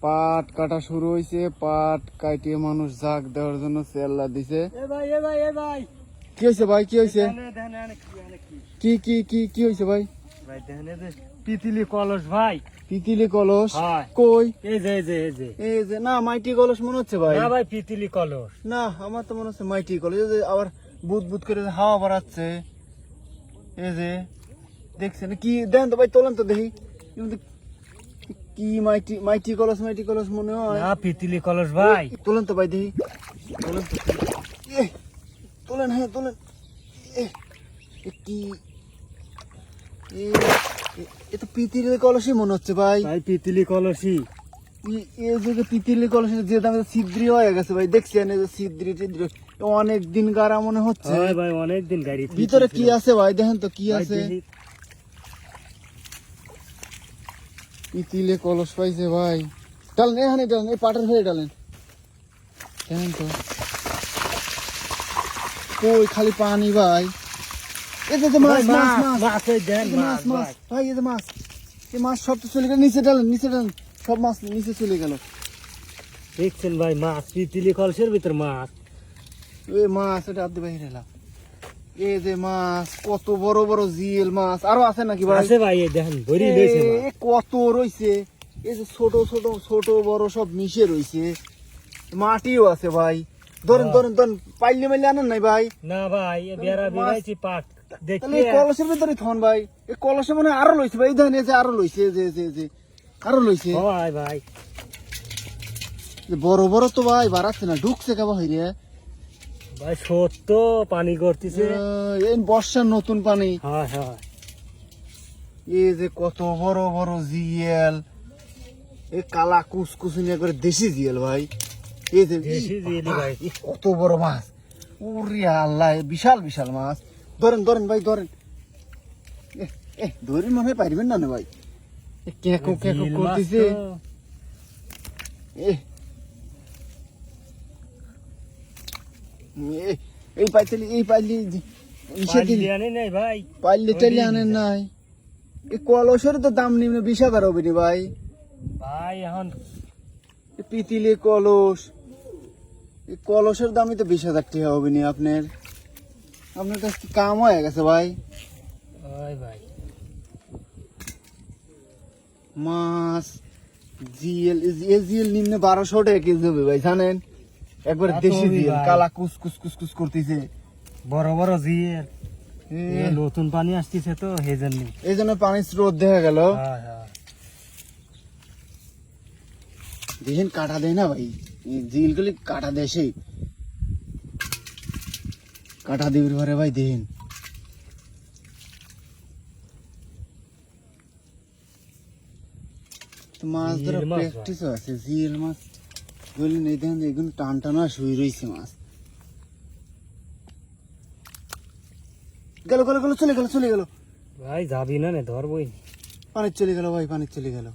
পাট কাটা শুরু হয়েছে, পাট কাটিয়ে মানুষ জাগ দেওয়ার জন্য চেল্লা দিছে। কি হয়েছে ভাই, কি হয়েছে? কি কি কি কি হয়েছে ভাই? পিতলি কলস ভাই, পিতলি কলস? হ্যাঁ। কই? এই যে এই যে না, মাইটি কলস মনে হচ্ছে ভাই। না ভাই, পিতলি কলস। না, আমার তো মনে হচ্ছে মাইটি কলস। এই যে আবার বুদ বুদ করে যে হাওয়া বাড়াচ্ছে। এই যে দেখছেন কি, দেন তো ভাই, তোলেন তো দেখি। কিন্তু কি মাইটি মাইটি কলস মনে হয়। না, পিতলি কলস ভাই। তোলেন তো ভাই দেখি, তোলেন তো। তোলেন, হ্যাঁ তোলেন। কি এ তো পিতলের কলসই মনে হচ্ছে ভাই। ভাই পিতলি কলসই। এই যে পিতলের কলস যে দামে ছিদ্রি হয়ে গেছে ভাই, দেখছেন এই যে ছিদ্রি টিদ্রি অনেক দিন গাড়া মনে হচ্ছে। হ্যাঁ ভাই, অনেক দিন গাড়ি। ভিতরে কি আছে ভাই, দেখেন তো কি আছে। পিতলে কলস পাইছে ভাই। ডালেন এখানে, ডালেন এই পাটের হয়ে ডালেন। দেখেন তো কই খালি পানি ভাই। এই যে মাছ মাছ মাছ মাছ মাছ ভাই, এই যে মাছ, এই মাছ সব তো চলে গেল নিচে। ডালেন নিচে, ডালেন সব মাছ নিচে চলে গেল। দেখছেন ভাই, মাছ পিতলি কলসের ভিতর মাছ। এই মাছ এটা আদি বাইরে এলাম। এই যে মাছ, কত বড় বড় জিয়েল মাছ। আরো আছে নাকি ভাই? আছে ভাই, এই দেখেন ভরি লইছে মাছ। কত রইছে। এই যে ছোট ছোট ছোট বড় সব মিশে রইছে। মাটিও আছে ভাই। ধরেন ধরেন ধরেন, পাইলে মাইলে আনেন নাই ভাই? না ভাই, এ বেড়া বেড়াইছি পাট দেখি। তাহলে এই কলসের ভিতরে থন ভাই। এই কলসে মনে হয় আরো লইছে ভাই। দেখেন এই যে আরো লইছে, যে আরো লইছে ভাই। ভাই বড় বড় তো ভাই বাড়াচ্ছে না, ঢুকছে কেবা হইরে। ভাই সত্য পানি করতেছে। এই বর্ষার নতুন পানি। হ্যাঁ হ্যাঁ। এই যে কত বড় বড় জিয়েল, এই কালা কুসকুসুনি করে দেশি জিয়েল ভাই। এই যে দেশি জিয়েলি ভাই। কত বড় মাছ। ওরে আল্লাহ, বিশাল বিশাল মাছ। ধরেন ধরেন ভাই, ধরেন। ধরে মনে হয় পারবেন না ভাই। কেকো কেকো করতেছে। এই পাইলি নাই ভাই, পাইলে চাইলে আনেন নাই। এই কলসের তো দাম নিম্ন 20,000 হবে নি ভাই। ভাই এখন পিতলে কলস, এই কলসের দামই তো 20,000 টাকা হবে নি। আপনার কাছে কি কাম হয়ে গেছে ভাই? ভাই মাছ জিএল জিএল নিম্নে 1200 টাকা কেজি হবে ভাই, জানেন? একবার দেশি জিএল, কালা কুস কুস করতেছে। বড় বড় জিয়ের নতুন পানি আসতেছে তো সেজন্য। এই জন্য পানির স্রোত দেখা গেল। দেখেন কাটা দেয় না ভাই, জিল গুলি কাটা দেয়, সেই কাটা দিবির ঘরে ভাই। দেখেন মাছ ধরা প্র্যাকটিস আছে। জিএল মাছ বললেন এই দেখেন, এগুলো টান টানা শুয়ে রয়েছে মাছ। গেল গেল গেল, চলে গেল চলে গেল ভাই। যাবি না ধরবই। পানি চলে গেল ভাই, পানি চলে গেল।